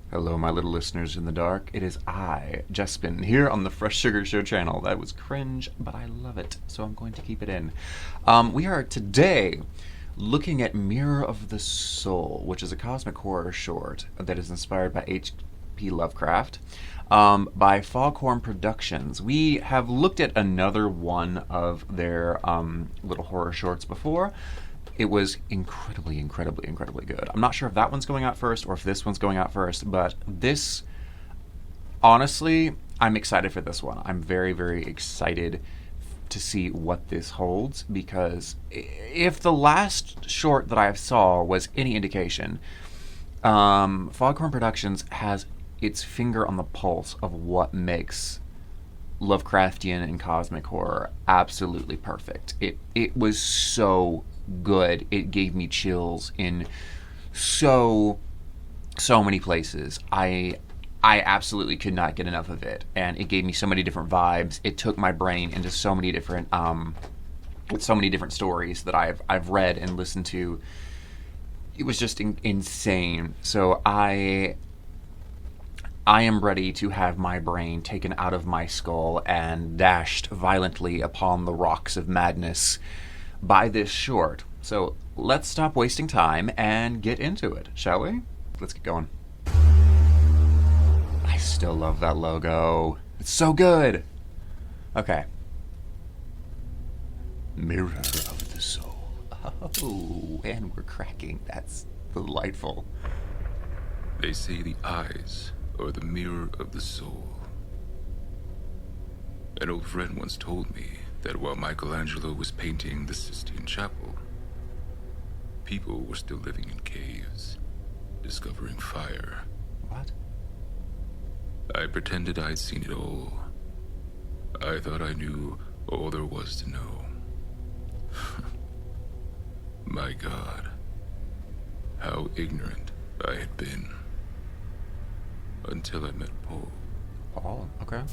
Hello, my little listeners in the dark. It is I, Jespin, here on the Fresh Sugar Show channel. That was cringe, but I love it, so I'm going to keep it in. We are today looking at Mirror of the Soul, which is a cosmic horror short that is inspired by H.P. Lovecraft, by Foghorn Productions. We have looked at another one of their little horror shorts before. It was incredibly good. I'm not sure if that one's going out first or if this one's going out first, but this, honestly, I'm excited for this one. I'm very excited to see what this holds, because if the last short that I saw was any indication, Foghorn Productions has its finger on the pulse of what makes Lovecraftian and cosmic horror absolutely perfect. It was so good. It gave me chills in so many places. I absolutely could not get enough of it, and it gave me so many different vibes. It took my brain into so many different stories that I've read and listened to. It was just insane. So I am ready to have my brain taken out of my skull and dashed violently upon the rocks of madness by this short. So let's stop wasting time and get into it, shall we? Let's get going. I still love that logo. It's so good. Okay. Mirror of the Soul. Oh, and we're cracking. That's delightful. They say the eyes are the mirror of the soul. An old friend once told me that while Michelangelo was painting the Sistine Chapel, people were still living in caves, discovering fire. What? I pretended I'd seen it all. I thought I knew all there was to know. My God, how ignorant I had been. Until I met Paul. Paul? Okay.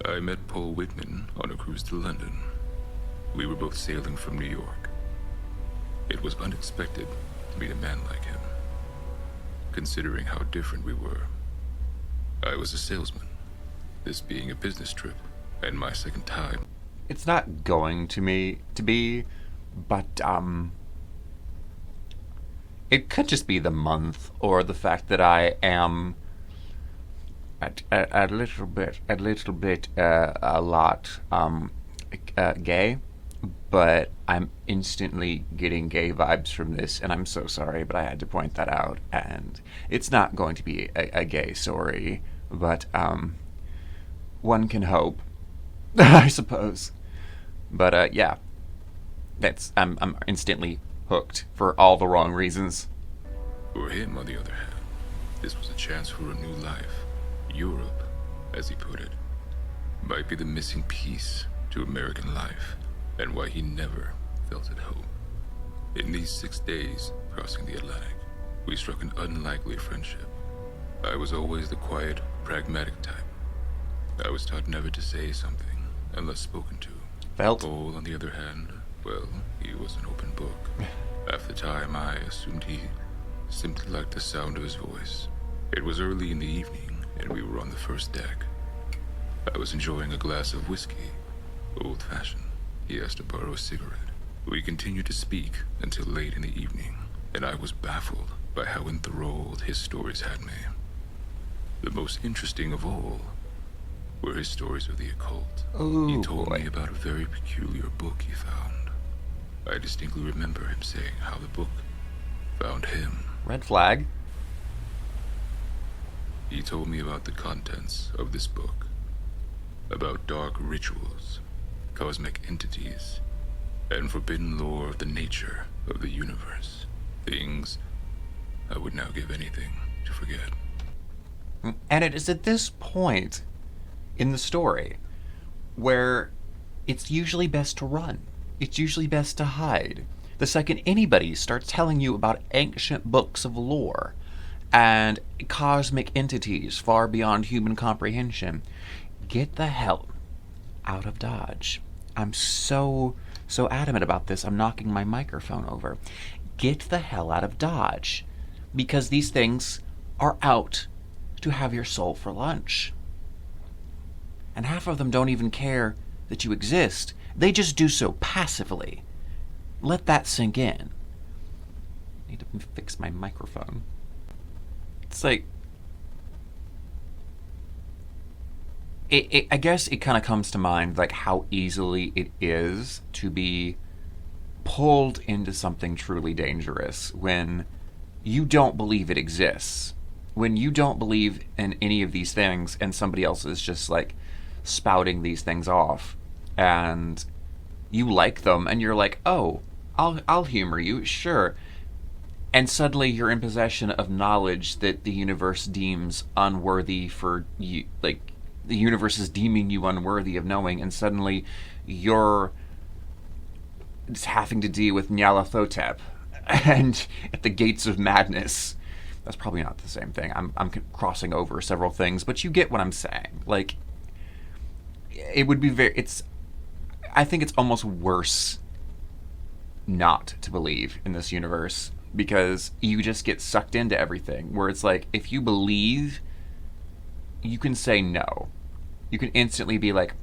I met Paul Whitman on a cruise to London. We were both sailing from New York. It was unexpected to meet a man like him, considering how different we were. I was a salesman, this being a business trip, and my second time. It's not going to be, but it could just be the month or the fact that I am a lot gay, but I'm instantly getting gay vibes from this, and I'm so sorry, but I had to point that out. And it's not going to be a gay story, but one can hope, I suppose. But yeah, I'm instantly hooked for all the wrong reasons. For him, on the other hand, this was a chance for a new life. Europe, as he put it, might be the missing piece to American life, and why he never felt at home. In these 6 days crossing the Atlantic, we struck an unlikely friendship. I was always the quiet, pragmatic type. I was taught never to say something unless spoken to. Felt. Paul, on the other hand, well, he was an open book. After time, I assumed he simply liked the sound of his voice. It was early in the evening, and we were on the first deck. I was enjoying a glass of whiskey, old-fashioned. He asked to borrow a cigarette. We continued to speak until late in the evening, and I was baffled by how enthralled his stories had me. The most interesting of all were his stories of the occult. Ooh, he told boy. me about a very peculiar book he found. I distinctly remember him saying how the book found him. Red flag. He told me about the contents of this book, about dark rituals, cosmic entities, and forbidden lore of the nature of the universe. Things I would now give anything to forget. And it is at this point in the story where it's usually best to run. It's usually best to hide. The second anybody starts telling you about ancient books of lore and cosmic entities far beyond human comprehension, get the hell out of Dodge. I'm so adamant about this, I'm knocking my microphone over. Get the hell out of Dodge. Because these things are out to have your soul for lunch. And half of them don't even care that you exist. They just do so passively. Let that sink in. I need to fix my microphone. It's like... I guess it kind of comes to mind like how easily it is to be pulled into something truly dangerous when you don't believe it exists. When you don't believe in any of these things and somebody else is just like spouting these things off and you like them and you're like, oh, I'll humor you, sure. And suddenly you're in possession of knowledge that the universe deems unworthy for you, like the universe is deeming you unworthy of knowing, and suddenly you're having to deal with Nyarlathotep and at the gates of madness. That's probably not the same thing. I'm crossing over several things, but you get what I'm saying. Like, it would be I think it's almost worse not to believe in this universe, because you just get sucked into everything, where it's like, if you believe, you can say no. You can instantly be like,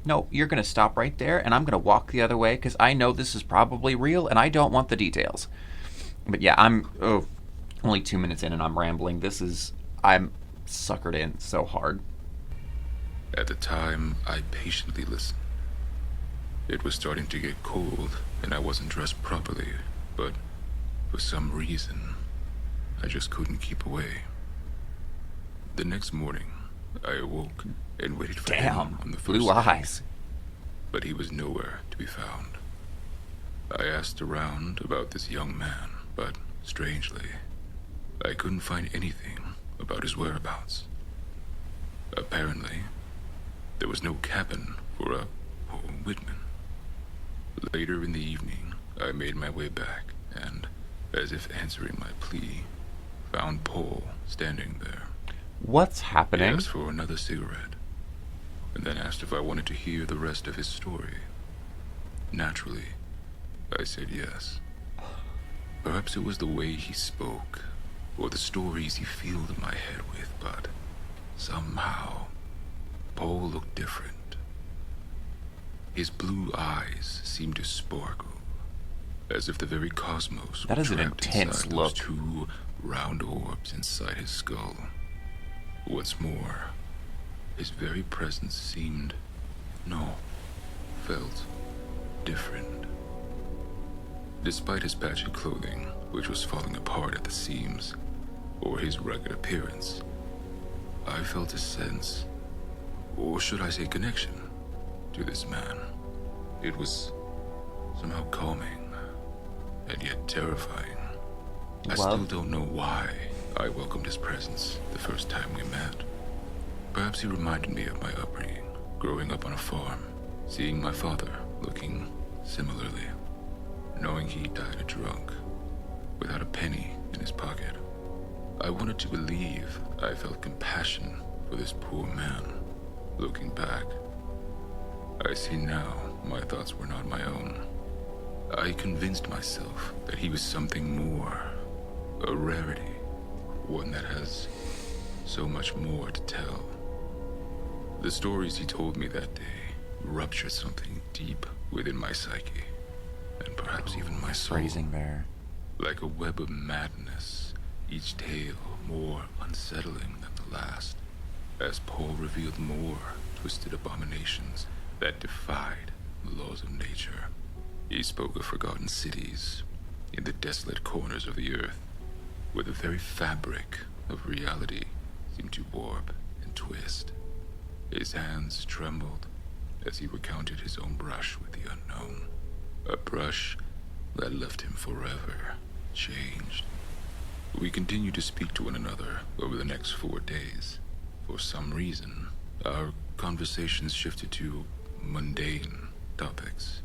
no, you're going to stop right there, and I'm going to walk the other way, because I know this is probably real, and I don't want the details. But yeah, I'm only 2 minutes in, and I'm rambling. I'm suckered in so hard. At the time, I patiently listened. It was starting to get cold, and I wasn't dressed properly, but for some reason, I just couldn't keep away. The next morning, I awoke and waited for him on the first blue deck, eyes. but he was nowhere to be found. I asked around about this young man, but strangely, I couldn't find anything about his whereabouts. Apparently, there was no cabin for a poor Whitman. Later in the evening, I made my way back and, as if answering my plea, found Paul standing there. What's happening? He asked for another cigarette, and then asked if I wanted to hear the rest of his story. Naturally, I said yes. Perhaps it was the way he spoke, or the stories he filled my head with, but somehow, Paul looked different. His blue eyes seemed to sparkle, as if the very cosmos That is were an trapped intense inside look. those two round orbs inside his skull. What's more, his very presence felt different. Despite his patchy clothing, which was falling apart at the seams, or his rugged appearance, I felt a sense, or should I say connection, to this man. It was somehow calming, and yet terrifying. I still don't know why I welcomed his presence the first time we met. Perhaps he reminded me of my upbringing, growing up on a farm, seeing my father looking similarly, knowing he died a drunk, without a penny in his pocket. I wanted to believe I felt compassion for this poor man. Looking back, I see now my thoughts were not my own. I convinced myself that he was something more, a rarity, one that has so much more to tell. The stories he told me that day ruptured something deep within my psyche, and perhaps even my soul. Phrasing there. Like a web of madness, each tale more unsettling than the last, as Paul revealed more twisted abominations that defied the laws of nature. He spoke of forgotten cities in the desolate corners of the earth, where the very fabric of reality seemed to warp and twist. His hands trembled as he recounted his own brush with the unknown, a brush that left him forever changed. We continued to speak to one another over the next 4 days. For some reason, our conversations shifted to mundane topics.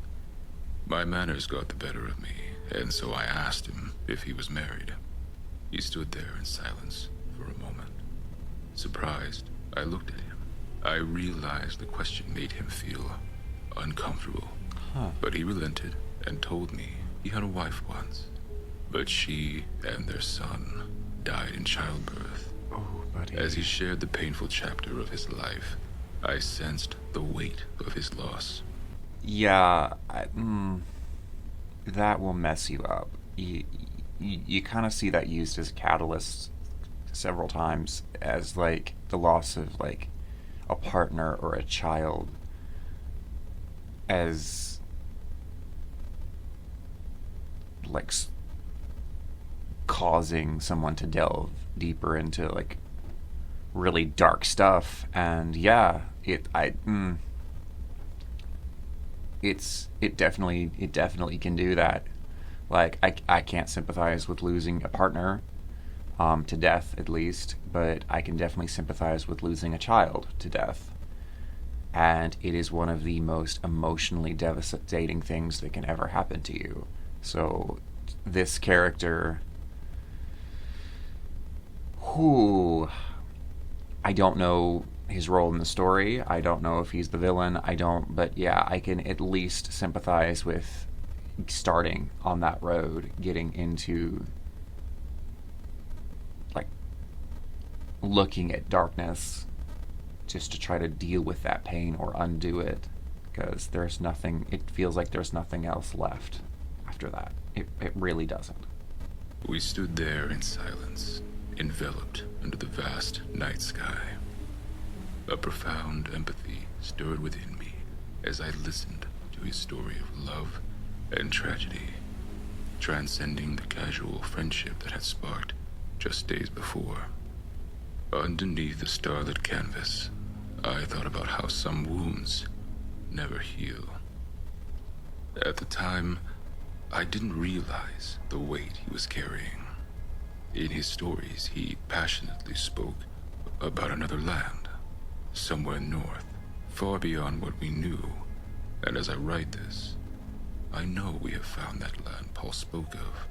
My manners got the better of me, and so I asked him if he was married. He stood there in silence for a moment. Surprised, I looked at him. I realized the question made him feel uncomfortable. But he relented and told me he had a wife once, but she and their son died in childbirth. Oh, buddy. As he shared the painful chapter of his life, I sensed the weight of his loss. Yeah, that will mess you up. You kind of see that used as a catalyst several times as like the loss of like a partner or a child as like causing someone to delve deeper into like really dark stuff. And yeah, it definitely can do that. Like I can't sympathize with losing a partner to death, at least, but I can definitely sympathize with losing a child to death. And it is one of the most emotionally devastating things that can ever happen to you. So this character, who I don't know his role in the story. I don't know if he's the villain. But yeah, I can at least sympathize with starting on that road, getting into like looking at darkness just to try to deal with that pain or undo it, because it feels like there's nothing else left after that. It really doesn't. We stood there in silence, enveloped under the vast night sky. A profound empathy stirred within me as I listened to his story of love and tragedy, transcending the casual friendship that had sparked just days before. Underneath the starlit canvas, I thought about how some wounds never heal. At the time, I didn't realize the weight he was carrying. In his stories, he passionately spoke about another land, somewhere north, far beyond what we knew. And as I write this, I know we have found that land Paul spoke of,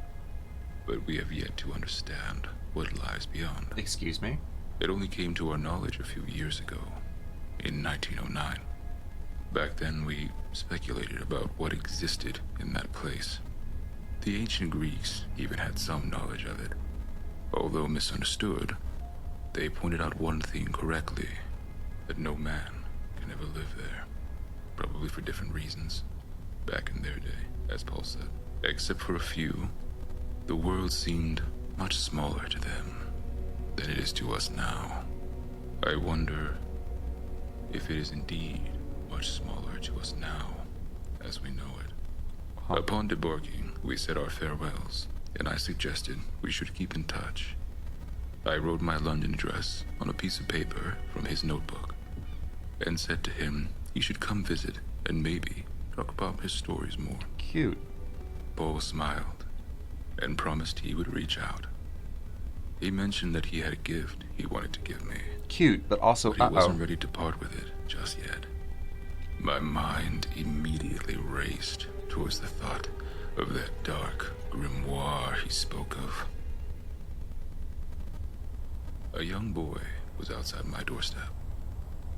but we have yet to understand what lies beyond. Excuse me? It only came to our knowledge a few years ago, in 1909. Back then, we speculated about what existed in that place. The ancient Greeks even had some knowledge of it. Although misunderstood, they pointed out one thing correctly, that no man can ever live there. Probably for different reasons, back in their day, as Paul said. Except for a few, the world seemed much smaller to them than it is to us now. I wonder if it is indeed much smaller to us now as we know it. Upon debarking, we said our farewells, and I suggested we should keep in touch. I wrote my London address on a piece of paper from his notebook, and said to him he should come visit and maybe talk about his stories more. Cute. Paul smiled and promised he would reach out. He mentioned that he had a gift he wanted to give me. Cute, but also But he wasn't ready to part with it just yet. My mind immediately raced towards the thought of that dark grimoire he spoke of. A young boy was outside my doorstep.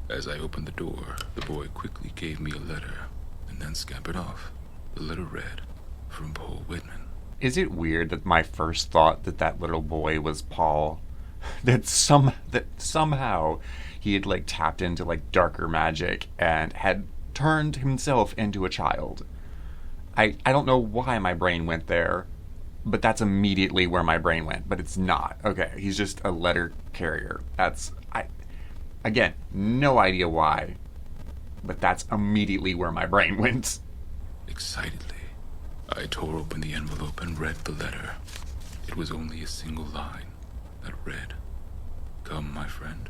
As I opened the door, the boy quickly gave me a letter and then scampered off. The letter read, from Paul Whitman. Is it weird that my first thought that little boy was Paul? that somehow he had like tapped into like darker magic and had turned himself into a child. I don't know why my brain went there, but that's immediately where my brain went. But it's not. Okay, he's just a letter carrier. Again, no idea why, but that's immediately where my brain went. Excitedly, I tore open the envelope and read the letter. It was only a single line that read, "Come, my friend,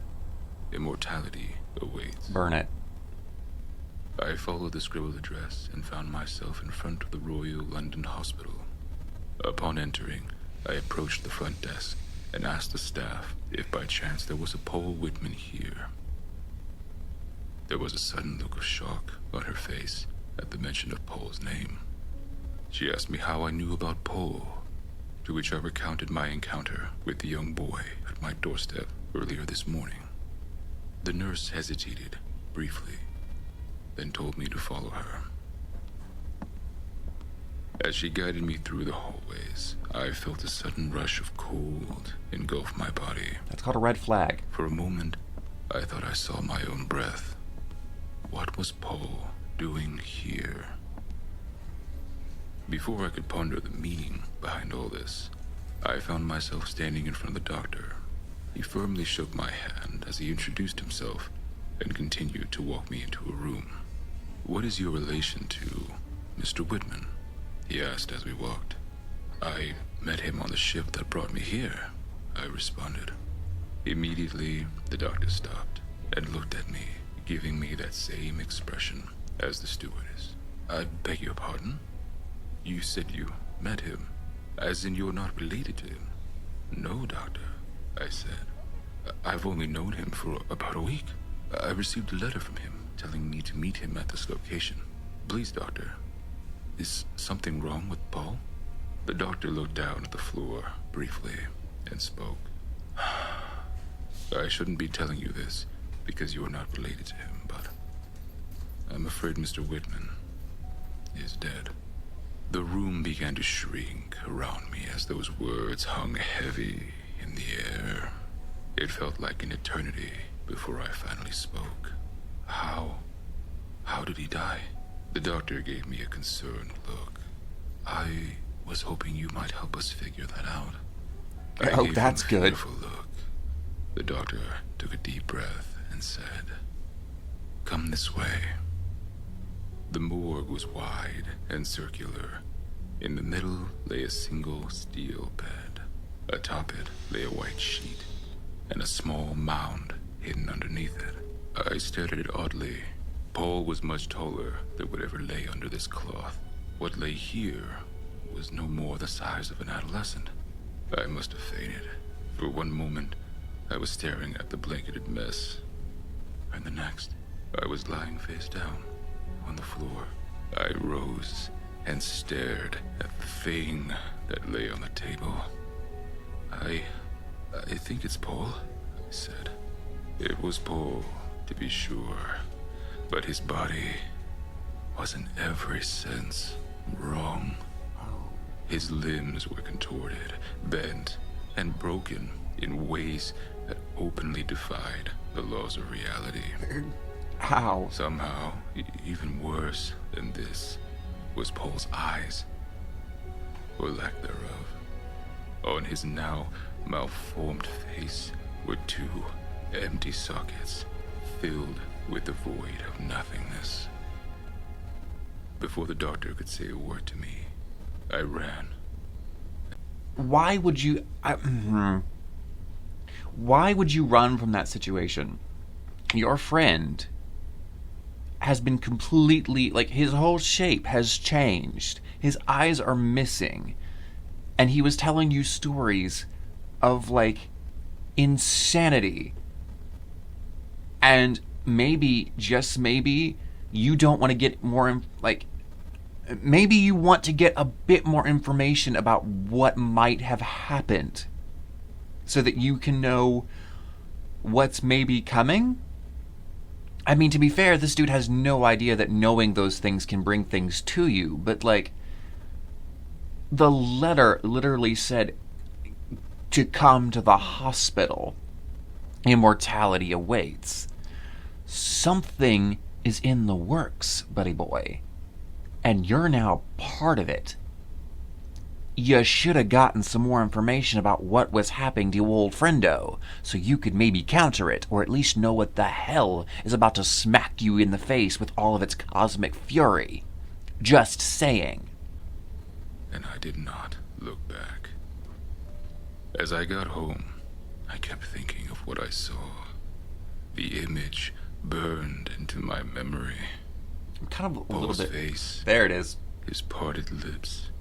immortality awaits." Burn it. I followed the scribbled address and found myself in front of the Royal London Hospital. Upon entering, I approached the front desk and asked the staff if by chance there was a Paul Whitman here. There was a sudden look of shock on her face at the mention of Paul's name. She asked me how I knew about Paul, to which I recounted my encounter with the young boy at my doorstep earlier this morning. The nurse hesitated briefly, then told me to follow her. As she guided me through the hallways, I felt a sudden rush of cold engulf my body. That's called a red flag. For a moment, I thought I saw my own breath. What was Paul doing here? Before I could ponder the meaning behind all this, I found myself standing in front of the doctor. He firmly shook my hand as he introduced himself and continued to walk me into a room. "What is your relation to Mr. Whitman?" he asked as we walked. "I met him on the ship that brought me here," I responded. Immediately, the doctor stopped and looked at me, giving me that same expression as the stewardess. "I beg your pardon? You said you met him, as in you're not related to him." "No, doctor," I said. "I've only known him for about a week. I received a letter from him telling me to meet him at this location. Please, doctor, is something wrong with Paul?" The doctor looked down at the floor briefly and spoke. "I shouldn't be telling you this because you are not related to him, but I'm afraid Mr. Whitman is dead." The room began to shrink around me as those words hung heavy in the air. It felt like an eternity before I finally spoke. How did he die?" The doctor gave me a concerned look. "I was hoping you might help us figure that out." I Oh, gave that's him a good. fearful look. The doctor took a deep breath and said, "Come this way." The morgue was wide and circular. In the middle lay a single steel bed. Atop it lay a white sheet, and a small mound hidden underneath it. I stared at it oddly. Paul was much taller than whatever lay under this cloth. What lay here was no more the size of an adolescent. I must have fainted. For one moment, I was staring at the blanketed mess, and the next, I was lying face down on the floor. I rose and stared at the thing that lay on the table. I think it's Paul," I said. It was Paul, to be sure, but his body was in every sense wrong. His limbs were contorted, bent, and broken in ways that openly defied the laws of reality. How? Somehow, even worse than this, was Paul's eyes, or lack thereof. On his now malformed face were two empty sockets filled with the void of nothingness. Before the doctor could say a word to me, I ran. Why would you... Why would you run from that situation? Your friend has been completely... Like, his whole shape has changed. His eyes are missing. And he was telling you stories of, like, insanity. And maybe, just maybe, you don't want to get more... Maybe you want to get a bit more information about what might have happened so that you can know what's maybe coming? I mean, to be fair, this dude has no idea that knowing those things can bring things to you, but, like, the letter literally said to come to the hospital. Immortality awaits. Something is in the works, buddy boy. And you're now part of it. You should have gotten some more information about what was happening to old friendo, so you could maybe counter it, or at least know what the hell is about to smack you in the face with all of its cosmic fury. Just saying. And I did not look back. As I got home, I kept thinking of what I saw. The image burned into my memory. I'm kind of a Paul's little bit... face, There it is. his parted lips,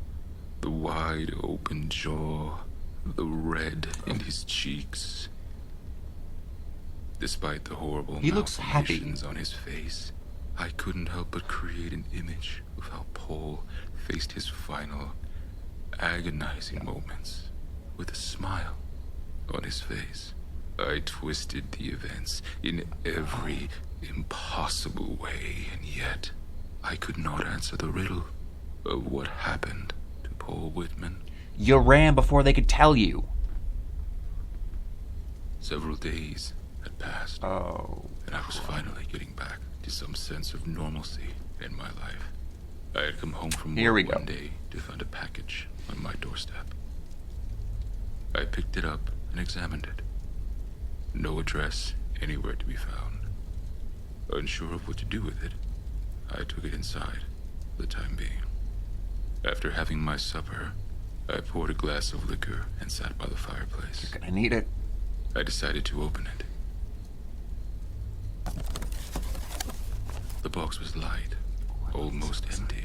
the wide open jaw, the red in his cheeks. Despite the horrible He looks happy. malformations on his face, I couldn't help but create an image of how Paul faced his final, agonizing moments with a smile on his face. I twisted the events in every impossible way, and yet I could not answer the riddle of what happened to Paul Whitman. You ran before they could tell you. Several days had passed, Oh. and I was finally getting back to some sense of normalcy in my life. I had come home from Here we work go. one day to find a package on my doorstep. I picked it up and examined it. No address anywhere to be found. Unsure of what to do with it, I took it inside for the time being. After having my supper, I poured a glass of liquor and sat by the fireplace. You're gonna need it. I decided to open it. The box was light, almost empty.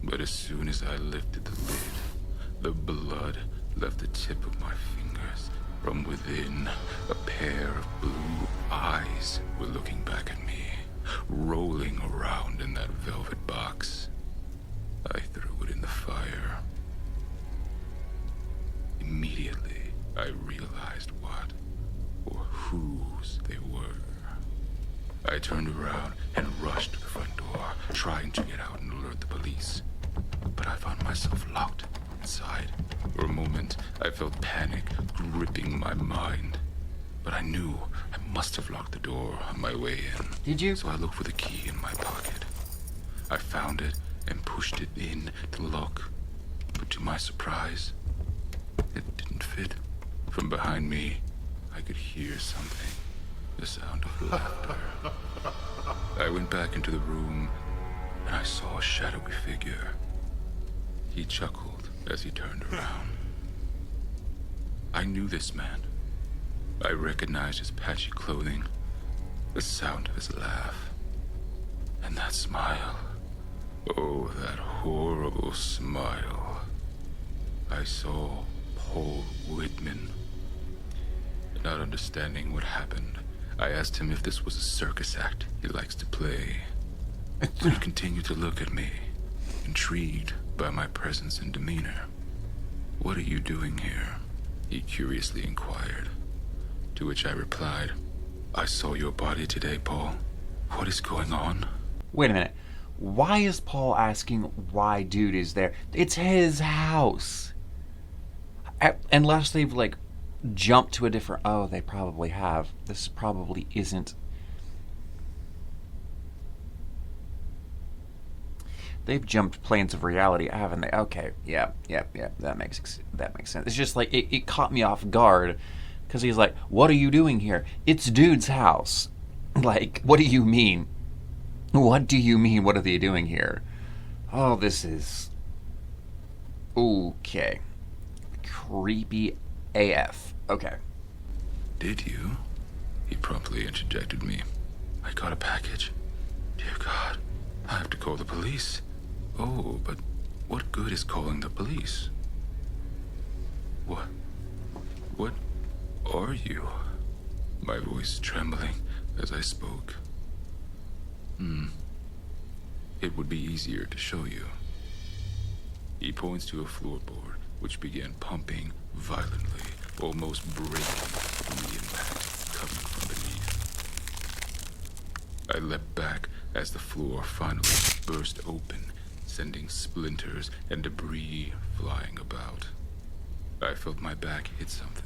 But as soon as I lifted the lid, the blood left the tip of my fingers. From within, a pair of blue eyes were looking back at me, rolling around in that velvet box. I threw it in the fire. Immediately, I realized what or whose they were. I turned around and rushed to the front door, trying to get out and alert the police. But I found myself locked inside. For a moment, I felt panic gripping my mind. But I knew I must have locked the door on my way in. Did you? So I looked for the key in my pocket. I found it and pushed it in to the lock. But to my surprise, it didn't fit. From behind me, I could hear something. The sound of laughter. I went back into the room, and I saw a shadowy figure. He chuckled as he turned around. I knew this man. I recognized his patchy clothing, the sound of his laugh, and that smile. Oh, that horrible smile. I saw Paul Whitman. Not understanding what happened, I asked him if this was a circus act he likes to play. He continued to look at me, intrigued by my presence and demeanor. "What are you doing here?" he curiously inquired. To which I replied, "I saw your body today, Paul. What is going on?" Wait a minute. Why is Paul asking why dude is there? It's his house. Unless they've, like, jumped to a different... Oh, they probably have. This probably isn't... They've jumped planes of reality, haven't they? Okay, yeah. That makes sense. It's just like, it caught me off guard, because he's like, "What are you doing here? It's dude's house." Like, what do you mean? What do you mean, what are they doing here? Oh, this is... Okay. Creepy AF. Okay. "Did you?" He promptly interjected me. "I got a package. Dear God, I have to call the police." "Oh, but what good is calling the police?" What are you?" My voice trembling as I spoke. It would be easier to show you." He points to a floorboard which began pumping violently, almost breaking from the impact coming from beneath. I leapt back as the floor finally burst open, sending splinters and debris flying about. I felt my back hit something.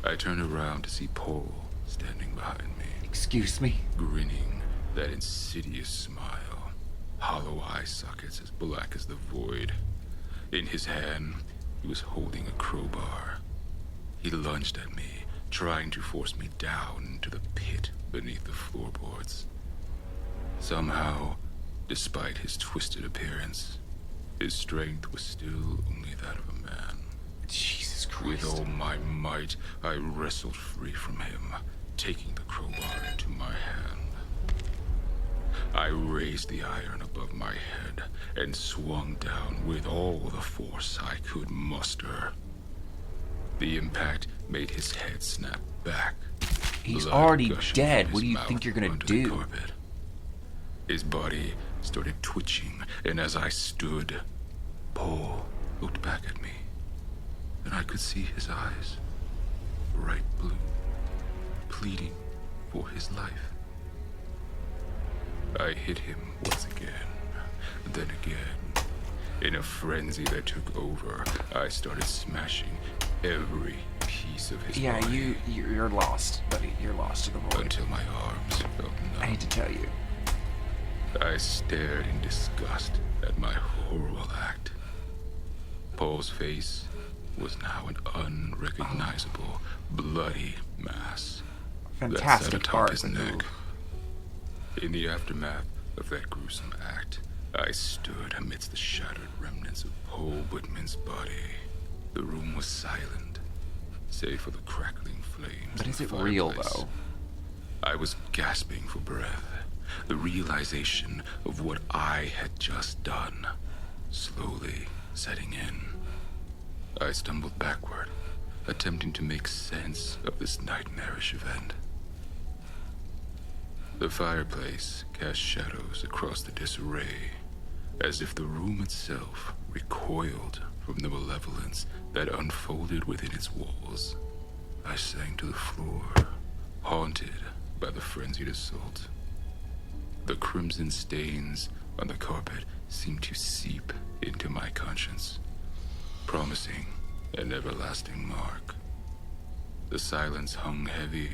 I turned around to see Paul standing behind me, Excuse me? grinning that insidious smile, hollow eye sockets as black as the void. In his hand, he was holding a crowbar. He lunged at me, trying to force me down into the pit beneath the floorboards. Somehow, despite his twisted appearance, his strength was still only that of a man. Jesus With Christ. all my might, I wrestled free from him, taking the crowbar into my hand. I raised the iron above my head and swung down with all the force I could muster. The impact made his head snap back. He's blood already gushing dead. from What his do you mouth think you're gonna onto the do? carpet. His body started twitching, and as I stood, Paul looked back at me, and I could see his eyes, bright blue, pleading for his life. I hit him once again, then again, in a frenzy that took over, I started smashing every piece of his body. You're lost, buddy. You're lost to the void. Until my arms felt numb. I hate to tell you. I stared in disgust at my horrible act. Paul's face was now an unrecognizable, bloody mass that sat Fantastic atop art. his neck. In the aftermath of that gruesome act, I stood amidst the shattered remnants of Paul Whitman's body. The room was silent, save for the crackling flames. But in is the it real, fireplace. though? I was gasping for breath, the realization of what I had just done, slowly setting in. I stumbled backward, attempting to make sense of this nightmarish event. The fireplace cast shadows across the disarray, as if the room itself recoiled from the malevolence that unfolded within its walls. I sank to the floor, haunted by the frenzied assault. The crimson stains on the carpet seemed to seep into my conscience, promising an everlasting mark. The silence hung heavy,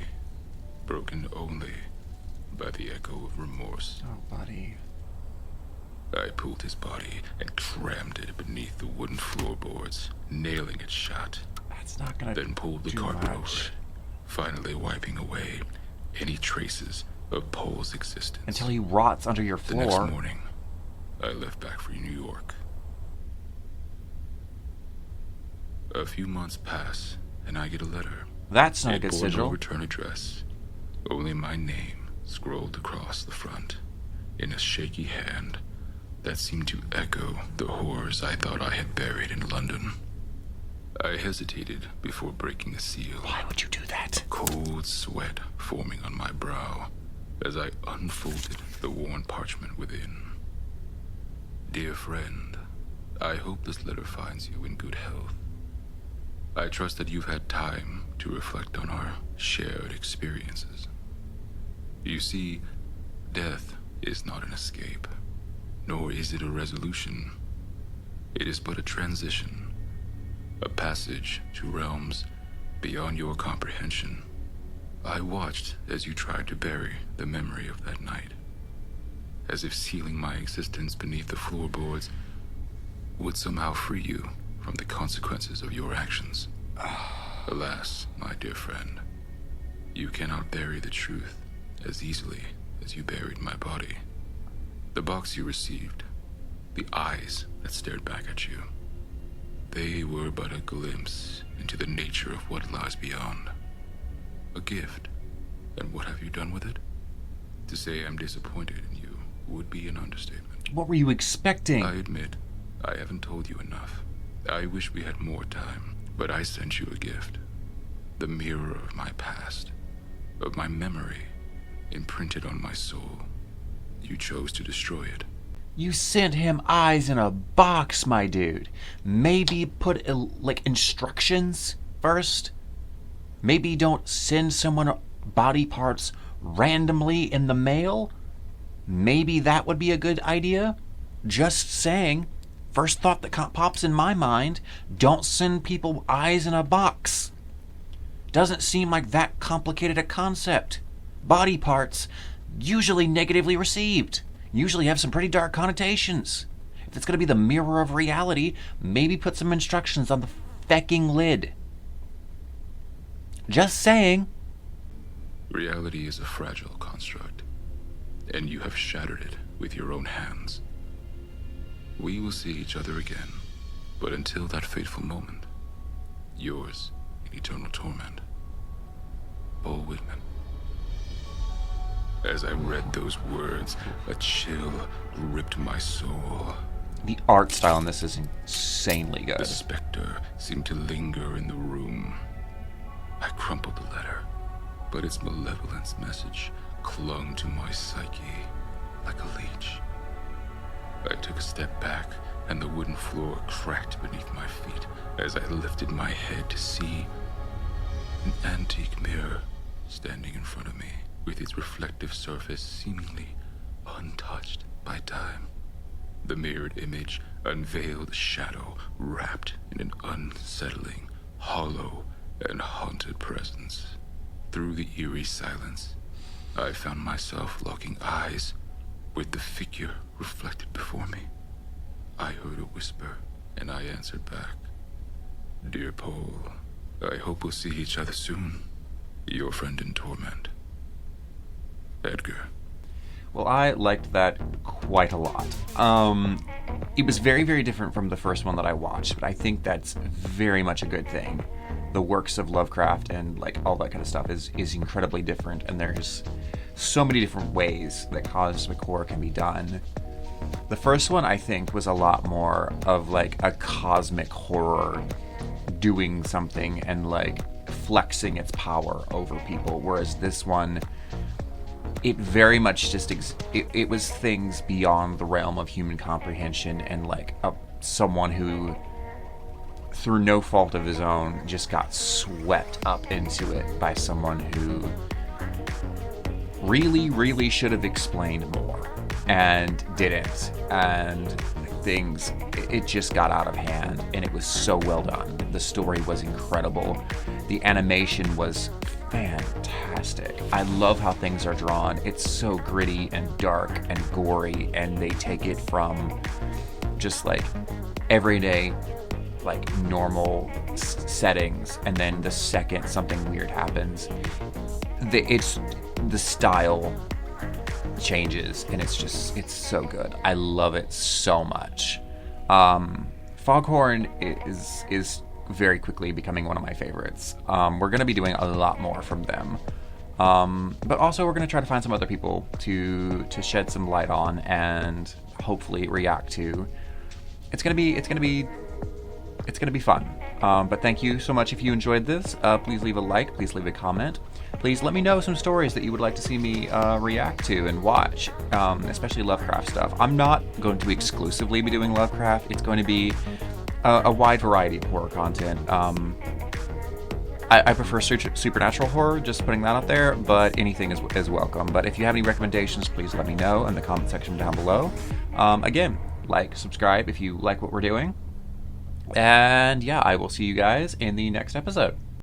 broken only by the echo of remorse. Oh, buddy. I pulled his body and crammed it beneath the wooden floorboards, nailing it shut. That's not gonna Then pulled the do carpet over much. it, finally wiping away any traces of Paul's existence. Until he rots under your The floor. next morning, I left back for New York. A few months pass, and I get a letter. That's not a It good bore no sigil. return address, only my name scrolled across the front in a shaky hand that seemed to echo the horrors I thought I had buried in London. I hesitated before breaking the seal. Why would you do that? Cold sweat forming on my brow as I unfolded the worn parchment within. Dear friend, I hope this letter finds you in good health. I trust that you've had time to reflect on our shared experiences. You see, death is not an escape, nor is it a resolution. It is but a transition, a passage to realms beyond your comprehension. I watched as you tried to bury the memory of that night, as if sealing my existence beneath the floorboards would somehow free you from the consequences of your actions. Alas, my dear friend, you cannot bury the truth as easily as you buried my body. The box you received, the eyes that stared back at you, they were but a glimpse into the nature of what lies beyond. A gift. And what have you done with it? To say I'm disappointed in you would be an understatement. What were you expecting? I admit, I haven't told you enough. I wish we had more time, but I sent you a gift. The mirror of my past, of my memory, imprinted on my soul. You chose to destroy it. You sent him eyes in a box, my dude. Maybe put instructions first. Maybe don't send someone body parts randomly in the mail. Maybe that would be a good idea. Just saying. First thought that pops in my mind, don't send people eyes in a box. Doesn't seem like that complicated a concept. Body parts, usually negatively received, usually have some pretty dark connotations. If it's going to be the mirror of reality, maybe put some instructions on the fecking lid. Just saying. Reality is a fragile construct, and you have shattered it with your own hands. We will see each other again, but until that fateful moment, yours in eternal torment, Paul Whitman. As I read those words, a chill gripped my soul. The art style in this is insanely good. The specter seemed to linger in the room. I crumpled the letter, but its malevolence message clung to my psyche like a leech. I took a step back, and the wooden floor cracked beneath my feet as I lifted my head to see an antique mirror standing in front of me, with its reflective surface seemingly untouched by time. The mirrored image unveiled a shadow wrapped in an unsettling, hollow, and haunted presence. Through the eerie silence, I found myself locking eyes with the figure reflected before me. I heard a whisper, and I answered back. Dear Paul, I hope we'll see each other soon. Your friend in torment, Edgar. Well, I liked that quite a lot. It was very, very different from the first one that I watched, but I think that's very much a good thing. The works of Lovecraft and like all that kind of stuff is incredibly different, and there's so many different ways that cosmic horror can be done. The first one, I think, was a lot more of like a cosmic horror doing something and like flexing its power over people, whereas this one, it very much just it was things beyond the realm of human comprehension, and like someone who, through no fault of his own, just got swept up into it by someone who really, really should have explained more and didn't, and it just got out of hand, and it was so well done. The story was incredible. The animation was fantastic. I love how things are drawn. It's so gritty and dark and gory, and they take it from just like everyday, like normal settings, and then the second something weird happens, the style changes, and it's so good. I love it so much. Foghorn is very quickly becoming one of my favorites. We're going to be doing a lot more from them, but also we're going to try to find some other people to shed some light on and hopefully react to. It's gonna be fun. But thank you so much. If you enjoyed this, please leave a like, please leave a comment. Please let me know some stories that you would like to see me react to and watch, especially Lovecraft stuff. I'm not going to exclusively be doing Lovecraft. It's going to be a wide variety of horror content. I prefer supernatural horror, just putting that out there, but anything is welcome. But if you have any recommendations, please let me know in the comment section down below. Again, like, subscribe if you like what we're doing. And yeah, I will see you guys in the next episode.